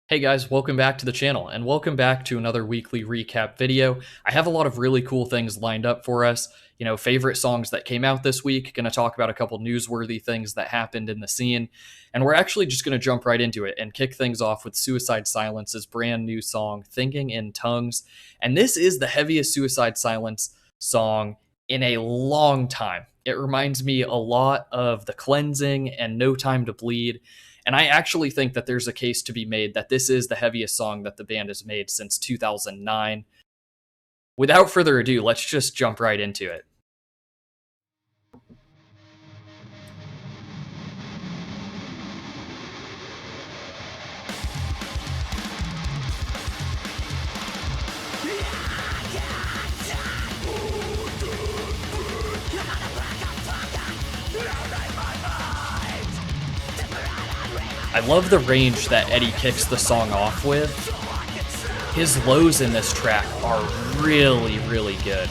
Hey guys, welcome back to the channel and welcome back to another weekly recap video. I have a lot of really cool things lined up for us. Favorite songs that came out this week, going to talk about a couple newsworthy things that happened in the scene, and we're actually just going to jump right into it and kick things off with Suicide Silence's brand new song, Thinking in Tongues. And this is the heaviest Suicide Silence song in a long time. It reminds me a lot of The Cleansing and No Time to Bleed. And I actually think that there's a case to be made that this is the heaviest song that the band has made since 2009. Without further ado, let's just jump right into it. I love the range that Eddie kicks the song off with. His lows in this track are really, really good.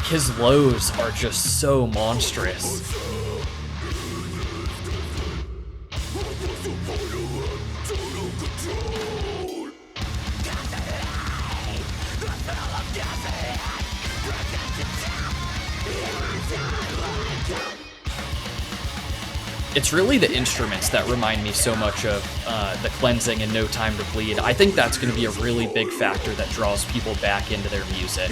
His lows are just so monstrous. It's really the instruments that remind me so much of The Cleansing and No Time to Bleed. I think that's going to be a really big factor that draws people back into their music.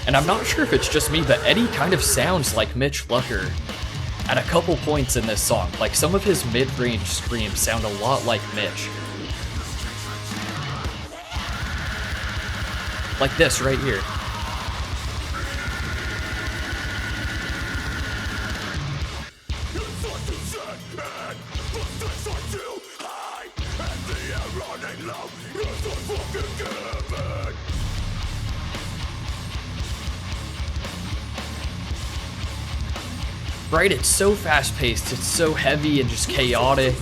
And I'm not sure if it's just me, but Eddie kind of sounds like Mitch Lucker at a couple points in this song. Like, some of his mid-range screams sound a lot like Mitch. Like this right here. Right, it's so fast-paced, it's so heavy and just chaotic.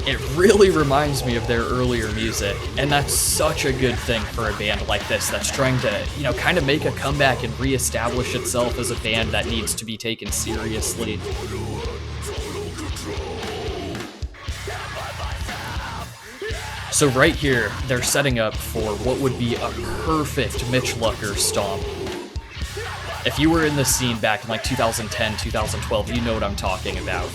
It really reminds me of their earlier music, and that's such a good thing for a band like this that's trying to, kind of make a comeback and reestablish itself as a band that needs to be taken seriously. So right here, they're setting up for what would be a perfect Mitch Lucker stomp. If you were in the scene back in like 2010, 2012, you know what I'm talking about.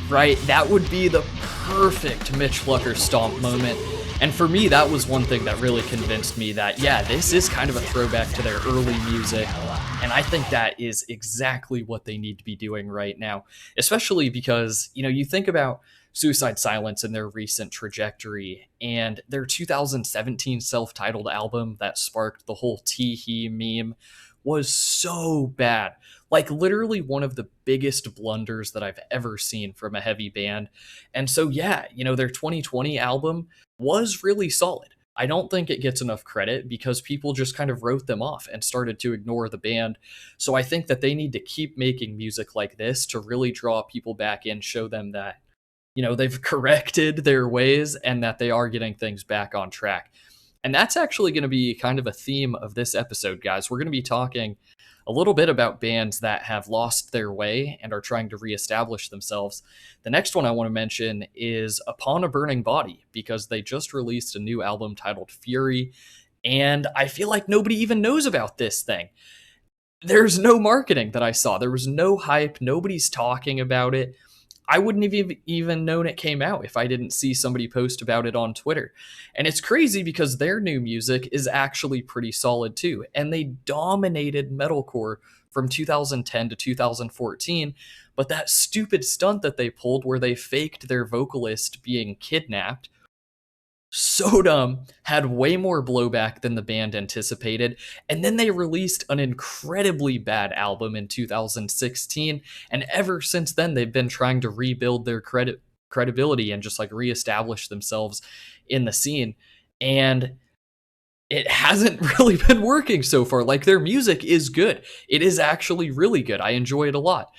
Right, that would be the perfect Mitch Lucker stomp moment. And for me, that was one thing that really convinced me that, yeah, this is kind of a throwback to their early music. And I think that is exactly what they need to be doing right now, especially because, you think about Suicide Silence and their recent trajectory and their 2017 self-titled album that sparked the whole tee-hee meme was so bad. Like, literally one of the biggest blunders that I've ever seen from a heavy band. And so, yeah, their 2020 album was really solid. I don't think it gets enough credit because people just kind of wrote them off and started to ignore the band. So I think that they need to keep making music like this to really draw people back in, show them that, they've corrected their ways and that they are getting things back on track. And that's actually going to be kind of a theme of this episode, guys. We're going to be talking a little bit about bands that have lost their way and are trying to reestablish themselves. The next one I want to mention is Upon a Burning Body, because they just released a new album titled Fury, and I feel like nobody even knows about this thing. There's no marketing that I saw. There was no hype. Nobody's talking about it. I wouldn't have even known it came out if I didn't see somebody post about it on Twitter. And it's crazy because their new music is actually pretty solid too. And they dominated metalcore from 2010 to 2014. But that stupid stunt that they pulled where they faked their vocalist being kidnapped, so dumb, had way more blowback than the band anticipated, and then they released an incredibly bad album in 2016, and ever since then they've been trying to rebuild their credibility and just like reestablish themselves in the scene, and it hasn't really been working so far. Like, their music is good. It is actually really good. I enjoy it a lot.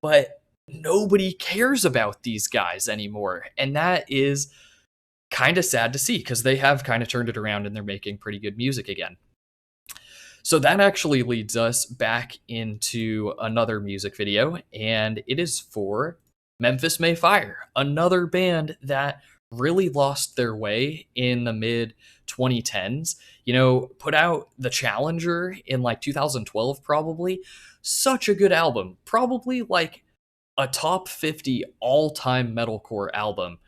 But nobody cares about these guys anymore, and that is kind of sad to see because they have kind of turned it around and they're making pretty good music again. So that actually leads us back into another music video, and it is for Memphis May Fire, another band that really lost their way in the mid 2010s. You know, put out The Challenger in like 2012 probably. Such a good album. Probably like a top 50 all-time metalcore album.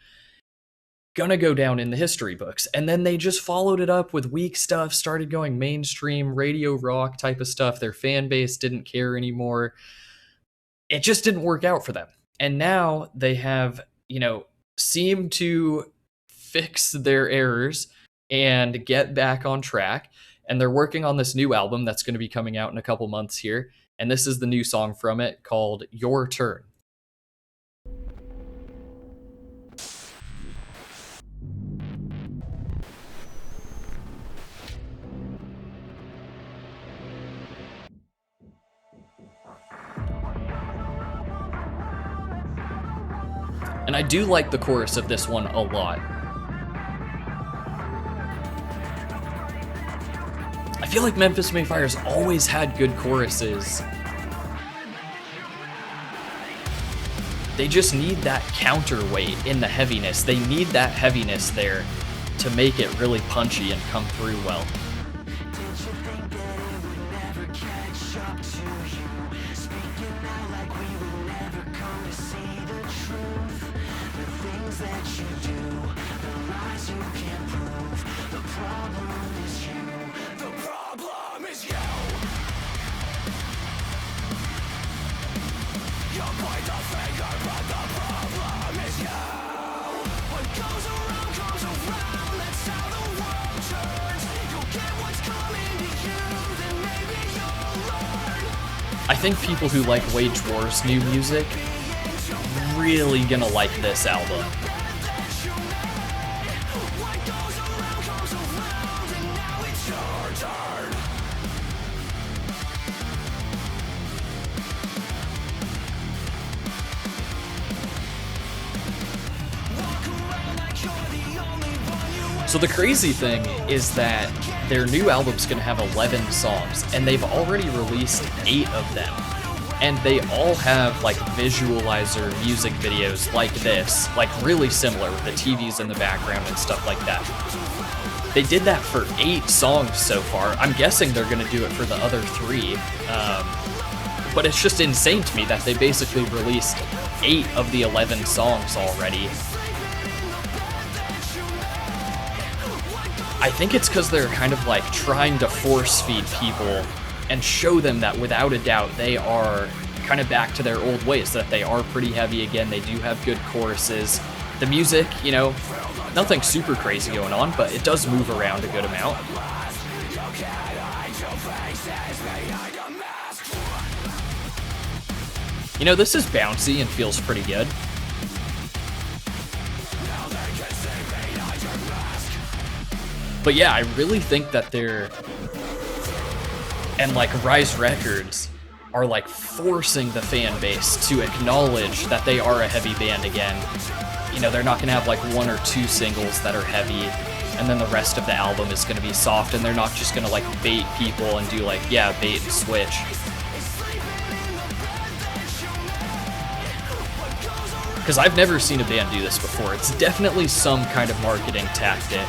Gonna go down in the history books. And then they just followed it up with weak stuff, started going mainstream radio rock type of stuff. Their fan base didn't care anymore. It just didn't work out for them. And now they have, you know, seemed to fix their errors and get back on track. And they're working on this new album that's going to be coming out in a couple months here. And this is the new song from it called Your Turn. And I do like the chorus of this one a lot. I feel like Memphis May Fire's always had good choruses. They just need that counterweight in the heaviness. They need that heaviness there to make it really punchy and come through well. I think people who like Wage War's new music really gonna like this album. So the crazy thing is that their new album's gonna have 11 songs, and they've already released 8 of them. And they all have like visualizer music videos like this, like really similar with the TVs in the background and stuff like that. They did that for 8 songs so far. I'm guessing they're gonna do it for the other 3. But it's just insane to me that they basically released 8 of the 11 songs already. I think it's because they're kind of like trying to force feed people and show them that without a doubt they are kind of back to their old ways, that they are pretty heavy again, they do have good choruses. The music, you know, nothing super crazy going on, but it does move around a good amount. You know, this is bouncy and feels pretty good. But yeah, I really think that they're, and like Rise Records are like forcing the fan base to acknowledge that they are a heavy band again. You know, they're not gonna have like 1 or 2 singles that are heavy, and then the rest of the album is gonna be soft, and they're not just gonna like bait people and do like, yeah, bait and switch. Because I've never seen a band do this before. It's definitely some kind of marketing tactic.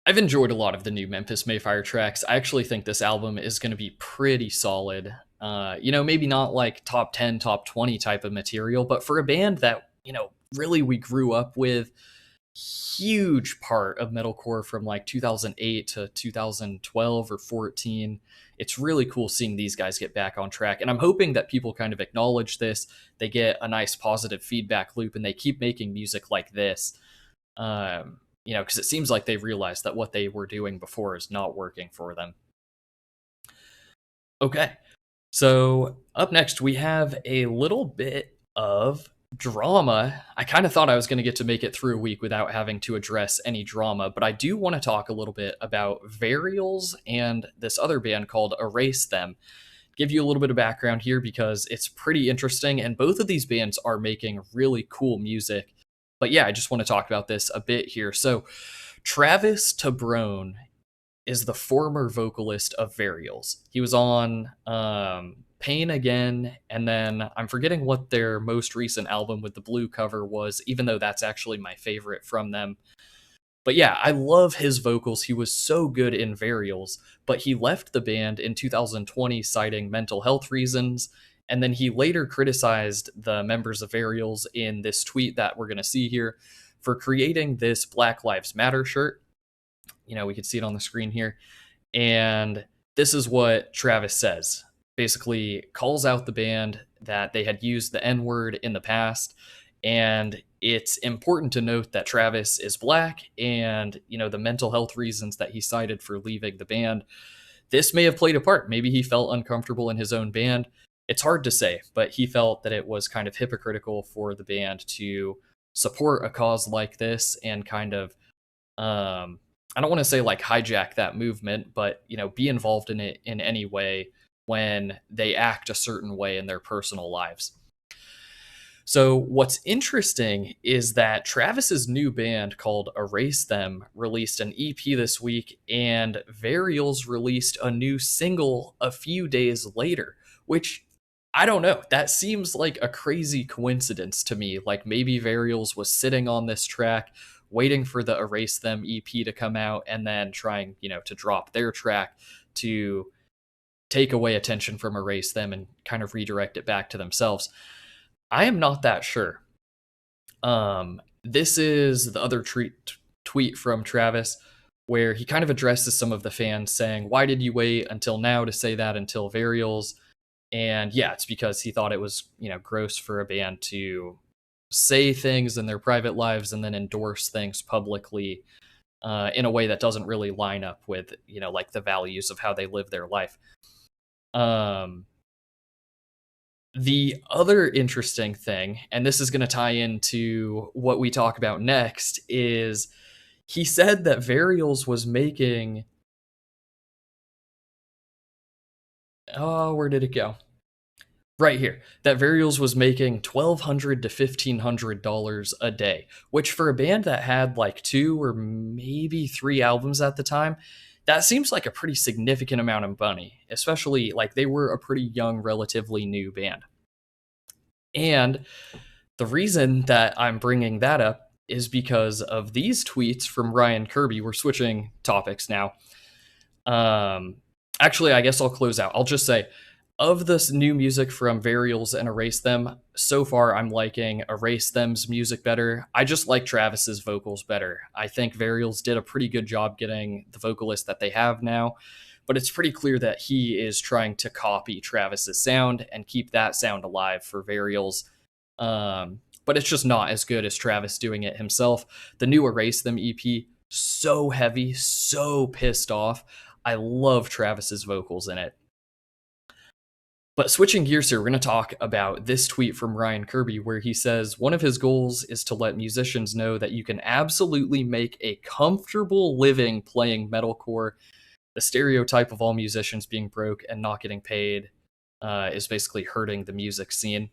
I've enjoyed a lot of the new Memphis Mayfire tracks. I actually think this album is going to be pretty solid. Maybe not like top 10, top 20 type of material, but for a band that, really we grew up with, huge part of metalcore from like 2008 to 2012 or 14. It's really cool seeing these guys get back on track. And I'm hoping that people kind of acknowledge this. They get a nice positive feedback loop and they keep making music like this. Because it seems like they realized that what they were doing before is not working for them. Okay, so up next we have a little bit of drama. I kind of thought I was going to get to make it through a week without having to address any drama, but I do want to talk a little bit about Varials and this other band called Erase Them. Give you a little bit of background here because it's pretty interesting, and both of these bands are making really cool music. But yeah, I just want to talk about this a bit here. So, Travis Tabrone is the former vocalist of Varials. He was on Pain Again, and then I'm forgetting what their most recent album with the blue cover was, even though that's actually my favorite from them. But yeah, I love his vocals. He was so good in Varials, but he left the band in 2020 citing mental health reasons. And then he later criticized the members of Varials in this tweet that we're going to see here for creating this Black Lives Matter shirt. We can see it on the screen here. And this is what Travis says. Basically calls out the band that they had used the N-word in the past. And it's important to note that Travis is black and, the mental health reasons that he cited for leaving the band. This may have played a part. Maybe he felt uncomfortable in his own band. It's hard to say, but he felt that it was kind of hypocritical for the band to support a cause like this and kind of, I don't want to say like hijack that movement, but, be involved in it in any way when they act a certain way in their personal lives. So what's interesting is that Travis's new band called Erase Them released an EP this week, and Varials released a new single a few days later, which I don't know. That seems like a crazy coincidence to me. Like maybe Varials was sitting on this track, waiting for the Erase Them EP to come out, and then trying, to drop their track to take away attention from Erase Them and kind of redirect it back to themselves. I am not that sure. This is the other tweet from Travis where he kind of addresses some of the fans saying, why did you wait until now to say that until Varials? And yeah, it's because he thought it was, gross for a band to say things in their private lives and then endorse things publicly in a way that doesn't really line up with, like the values of how they live their life. The other interesting thing, and this is going to tie into what we talk about next, is he said that Varials was making... Oh, where did it go? Right here. That Varials was making $1,200 to $1,500 a day, which for a band that had like 2 or maybe 3 albums at the time, that seems like a pretty significant amount of money, especially like they were a pretty young, relatively new band. And the reason that I'm bringing that up is because of these tweets from Ryan Kirby. We're switching topics now. Actually, I guess I'll close out. I'll just say, of this new music from Varials and Erase Them, so far I'm liking Erase Them's music better. I just like Travis's vocals better. I think Varials did a pretty good job getting the vocalist that they have now, but it's pretty clear that he is trying to copy Travis's sound and keep that sound alive for Varials. But it's just not as good as Travis doing it himself. The new Erase Them EP, so heavy, so pissed off. I love Travis's vocals in it. But switching gears here, we're going to talk about this tweet from Ryan Kirby where he says one of his goals is to let musicians know that you can absolutely make a comfortable living playing metalcore. The stereotype of all musicians being broke and not getting paid is basically hurting the music scene.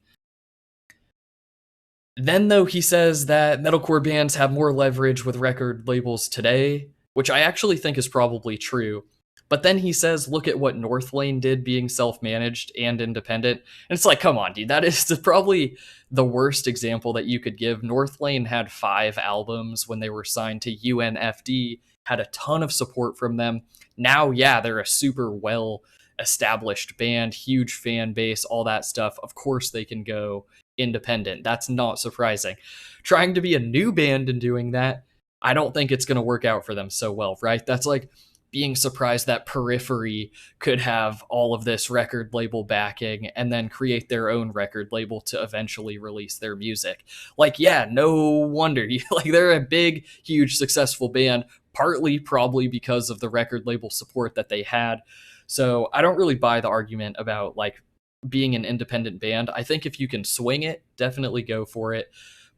Then, though, he says that metalcore bands have more leverage with record labels today, which I actually think is probably true. But then he says, look at what Northlane did being self-managed and independent. And it's like, come on, dude, that is probably the worst example that you could give. Northlane had 5 albums when they were signed to UNFD, had a ton of support from them. Now, yeah, they're a super well established band, huge fan base, all that stuff. Of course, they can go independent. That's not surprising. Trying to be a new band and doing that, I don't think it's going to work out for them so well, right? That's like being surprised that Periphery could have all of this record label backing and then create their own record label to eventually release their music. Like, yeah, no wonder. Like, they're a big, huge, successful band, partly probably because of the record label support that they had. So I don't really buy the argument about like being an independent band. I think if you can swing it, definitely go for it.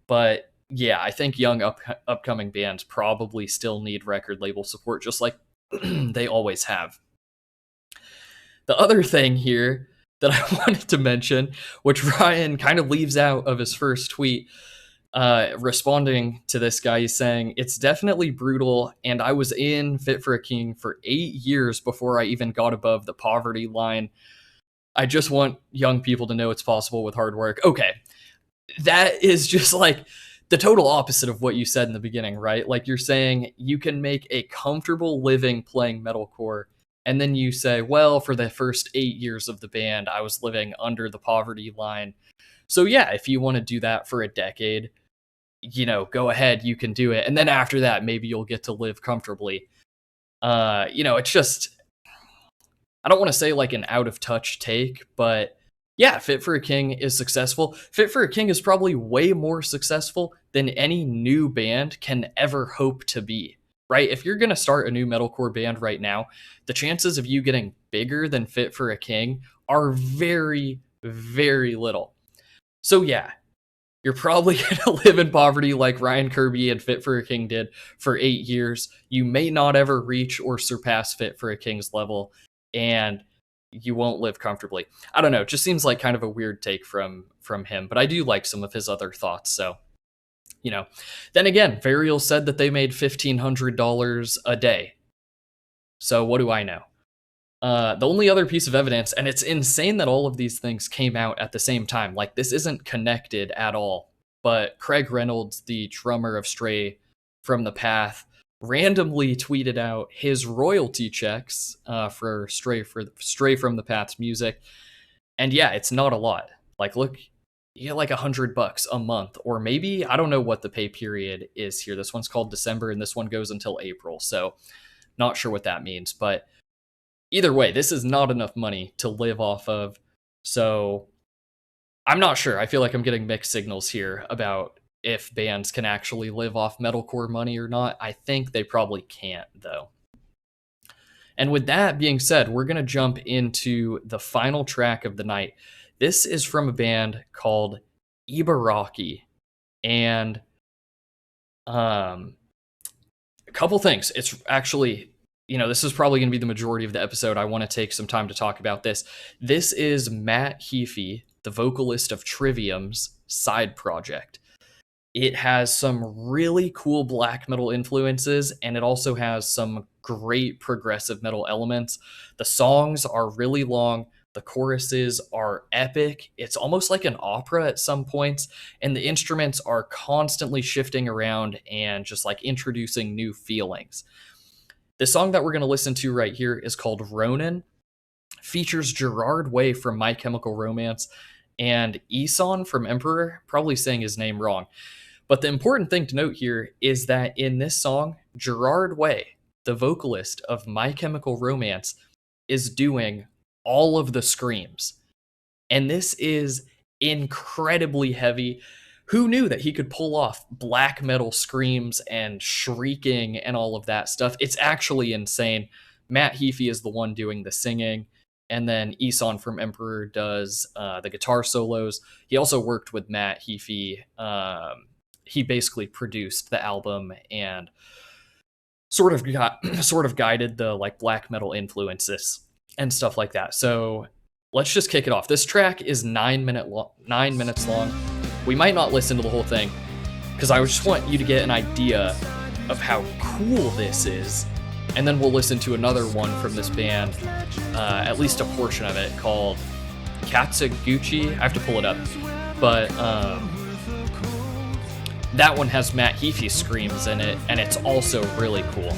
But yeah, I think young upcoming bands probably still need record label support, just like they always have. The other thing here that I wanted to mention, which Ryan kind of leaves out of his first tweet, responding to this guy, he's saying, "It's definitely brutal, and I was in Fit for a King for 8 years before I even got above the poverty line. I just want young people to know it's possible with hard work." Okay, that is just like the total opposite of what you said in the beginning, right? Like, you're saying you can make a comfortable living playing metalcore, and then you say, well, for the first 8 years of the band, I was living under the poverty line. So yeah, if you want to do that for a decade, go ahead, you can do it. And then after that, maybe you'll get to live comfortably. It's just, I don't want to say like an out of touch take, but yeah, Fit for a King is successful. Fit for a King is probably way more successful than any new band can ever hope to be, right? If you're going to start a new metalcore band right now, the chances of you getting bigger than Fit for a King are very, very little. So yeah, you're probably going to live in poverty like Ryan Kirby and Fit for a King did for 8 years. You may not ever reach or surpass Fit for a King's level, and you won't live comfortably. I don't know. It just seems like kind of a weird take from him, but I do like some of his other thoughts. So, then again, Varials said that they made $1,500 a day. So what do I know? The only other piece of evidence, and it's insane that all of these things came out at the same time. Like, this isn't connected at all. But Craig Reynolds, the drummer of Stray from the Path, randomly tweeted out his royalty checks for Stray from the Path's music. And yeah, it's not a lot. Like, look, you get like $100 a month, or maybe, I don't know what the pay period is here. This one's called December and this one goes until April. So not sure what that means, but either way, this is not enough money to live off of. So I'm not sure. I feel like I'm getting mixed signals here about if bands can actually live off metalcore money or not. I think they probably can't, though. And with that being said, we're going to jump into the final track of the night. This is from a band called Ibaraki. And a couple things. It's actually, this is probably going to be the majority of the episode. I want to take some time to talk about this. This is Matt Heafy, the vocalist of Trivium's side project. It has some really cool black metal influences, and it also has some great progressive metal elements. The songs are really long. The choruses are epic. It's almost like an opera at some points, and the instruments are constantly shifting around and just like introducing new feelings. The song that we're going to listen to right here is called Ronin. Features Gerard Way from My Chemical Romance and Isan from Emperor, probably saying his name wrong. But the important thing to note here is that in this song, Gerard Way, the vocalist of My Chemical Romance, is doing all of the screams. And this is incredibly heavy. Who knew that he could pull off black metal screams and shrieking and all of that stuff? It's actually insane. Matt Heafy is the one doing the singing, and then Isan from Emperor does the guitar solos. He also worked with Matt Heafy. He basically produced the album and sort of guided the like black metal influences and stuff like that. So let's just kick it off. This track is 9 minutes long. We might not listen to the whole thing because I just want you to get an idea of how cool this is. And then we'll listen to another one from this band, at least a portion of it, called Kagutsuchi. I have to pull it up. But that one has Matt Heafy screams in it, and it's also really cool.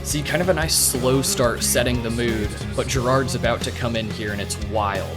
See, kind of a nice slow start setting the mood, but Gerard's about to come in here and it's wild.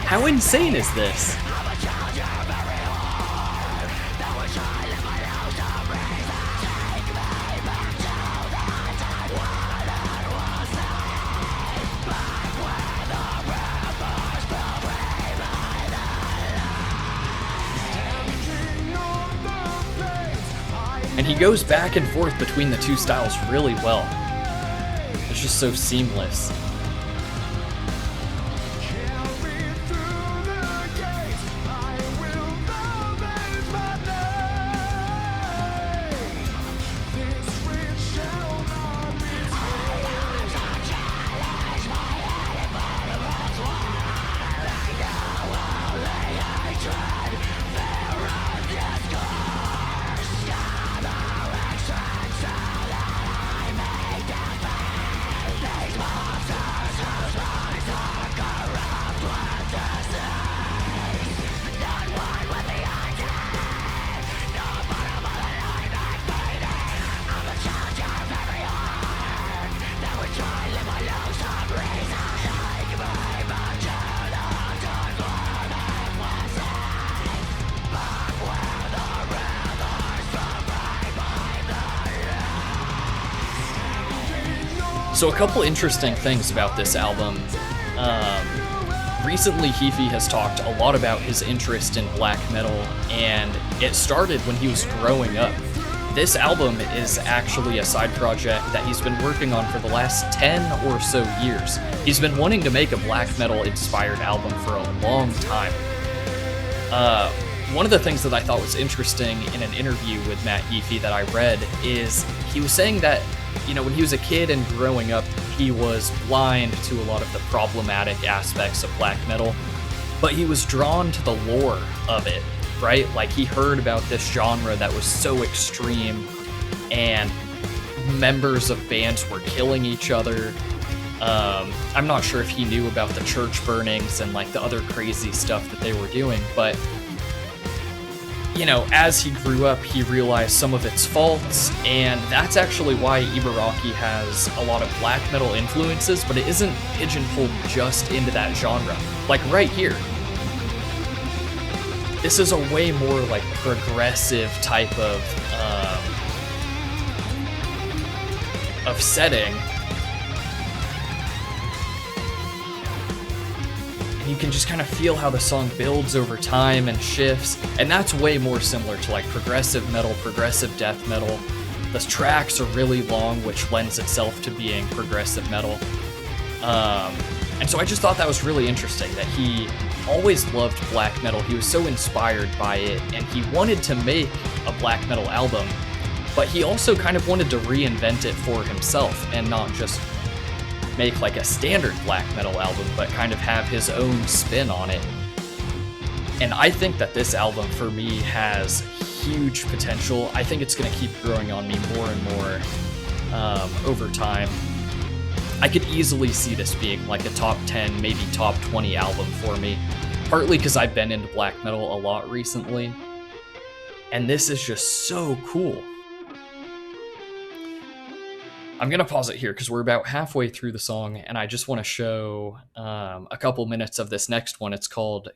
How insane is this? And he goes back and forth between the two styles really well. It's just so seamless. So a couple interesting things about this album. Recently, Heafy has talked a lot about his interest in black metal, and it started when he was growing up. This album is actually a side project that he's been working on for the last 10 or so years. He's been wanting to make a black metal inspired album for a long time. One of the things that I thought was interesting in an interview with Matt Heafy that I read is he was saying that, you know, when he was a kid and growing up, he was blind to a lot of the problematic aspects of black metal, but he was drawn to the lore of it, right? Like, he heard about this genre that was so extreme, and members of bands were killing each other. I'm not sure if he knew about the church burnings and like the other crazy stuff that they were doing, but you know, as he grew up, he realized some of its faults, and that's actually why Ibaraki has a lot of black metal influences, but it isn't pigeonholed just into that genre. Like right here, this is a way more like progressive type of setting. You can just kind of feel how the song builds over time and shifts, and that's way more similar to like progressive metal, progressive death metal. The tracks are really long, which lends itself to being progressive metal. And so I just thought that was really interesting, that he always loved black metal. He was so inspired by it, and he wanted to make a black metal album, but he also kind of wanted to reinvent it for himself and not just make like a standard black metal album, but kind of have his own spin on it. And I think that this album for me has huge potential. I think it's going to keep growing on me more and more over time. I could easily see this being like a top 10, maybe top 20 album for me, partly because I've been into black metal a lot recently, and this is just so cool. I'm going to pause it here because we're about halfway through the song, and I just want to show a couple minutes of this next one. It's called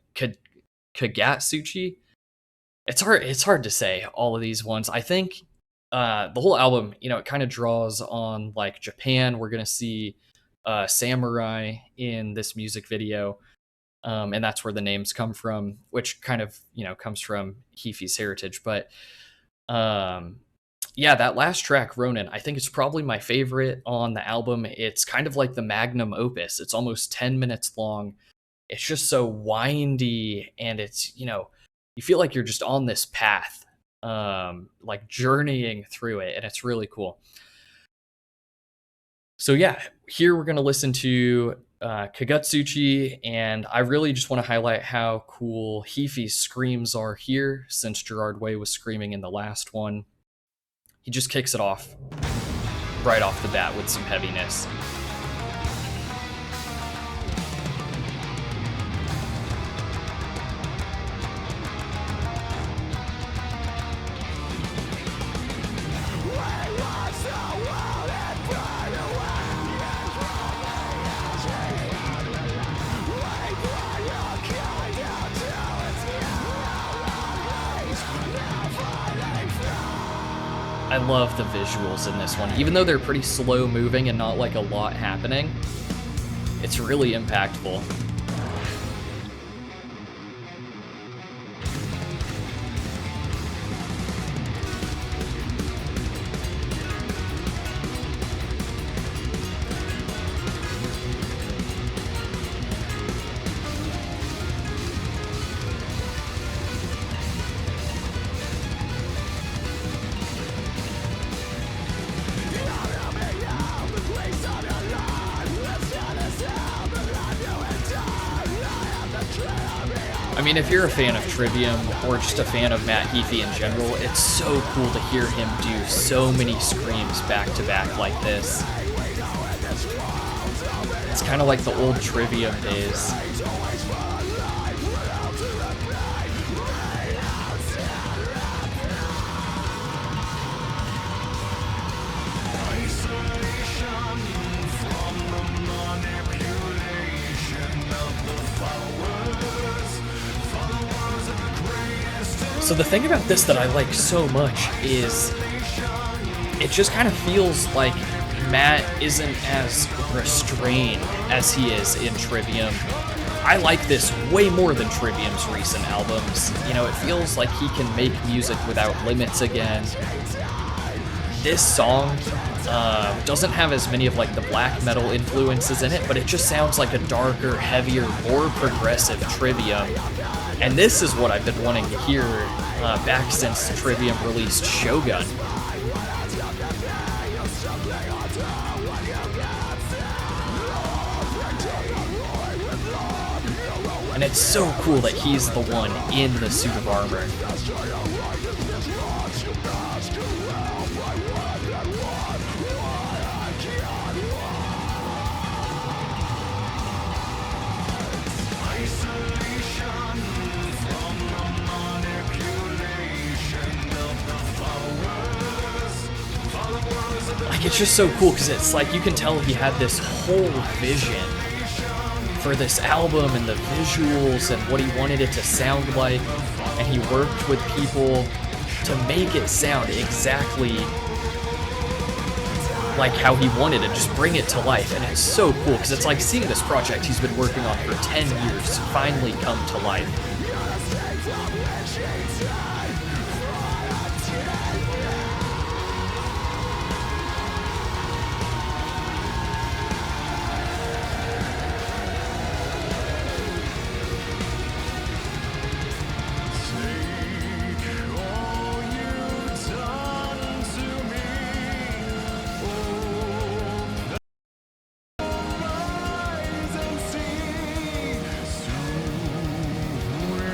Kagutsuchi. It's hard to say all of these ones. I think the whole album, you know, it kind of draws on like Japan. We're gonna see samurai in this music video, and that's where the names come from, which kind of, you know, comes from Heafy's heritage. But um, yeah, that last track, Ronin, I think it's probably my favorite on the album. It's kind of like the magnum opus. It's almost 10 minutes long. It's just so windy, and it's, you know, you feel like you're just on this path, like journeying through it, and it's really cool. So yeah, here we're gonna listen to Kagutsuchi, and I really just want to highlight how cool Heafy's screams are here, since Gerard Way was screaming in the last one. He just kicks it off right off the bat with some heaviness. I love the visuals in this one. Even though they're pretty slow moving and not like a lot happening, it's really impactful. I mean, if you're a fan of Trivium or just a fan of Matt Heafy in general, it's so cool to hear him do so many screams back to back like this. It's kind of like the old Trivium days. So the thing about this that I like so much is it just kind of feels like Matt isn't as restrained as he is in Trivium. I like this way more than Trivium's recent albums. You know, it feels like he can make music without limits again. This song doesn't have as many of like the black metal influences in it, but it just sounds like a darker, heavier, more progressive Trivium. And this is what I've been wanting to hear back since Trivium released Shogun. And it's so cool that he's the one in the suit of armor. Like, it's just so cool because it's like you can tell he had this whole vision for this album and the visuals and what he wanted it to sound like, and he worked with people to make it sound exactly like how he wanted it, just bring it to life. And it's so cool because it's like seeing this project he's been working on for 10 years finally come to life.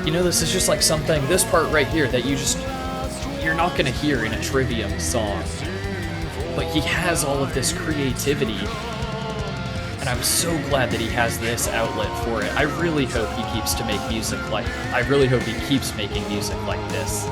You know, this is just like something, this part right here, that you're not gonna hear in a Trivium song. But he has all of this creativity, and I'm so glad that he has this outlet for it. I really hope he keeps making music like this.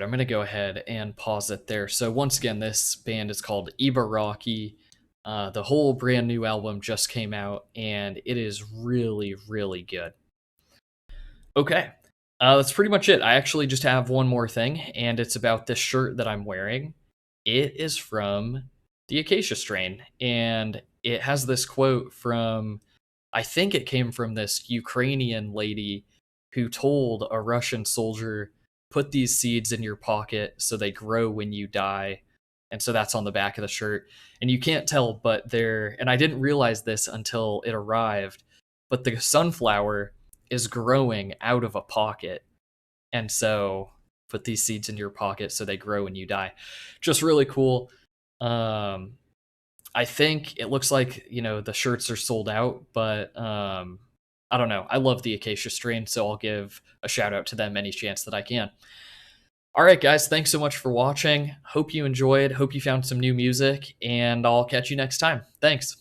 I'm going to go ahead and pause it there. So once again, this band is called Ibaraki. The whole brand new album just came out, and it is really, really good. Okay, that's pretty much it. I actually just have one more thing, and it's about this shirt that I'm wearing. It is from the Acacia Strain, and it has this quote from, I think it came from this Ukrainian lady who told a Russian soldier, put these seeds in your pocket so they grow when you die. And so that's on the back of the shirt. And you can't tell, but they're, and I didn't realize this until it arrived, but the sunflower is growing out of a pocket. And so put these seeds in your pocket so they grow when you die. Just really cool. Um, I think it looks like, the shirts are sold out, but I don't know. I love the Acacia Strain, so I'll give a shout out to them any chance that I can. All right, guys, thanks so much for watching. Hope you enjoyed. Hope you found some new music, and I'll catch you next time. Thanks.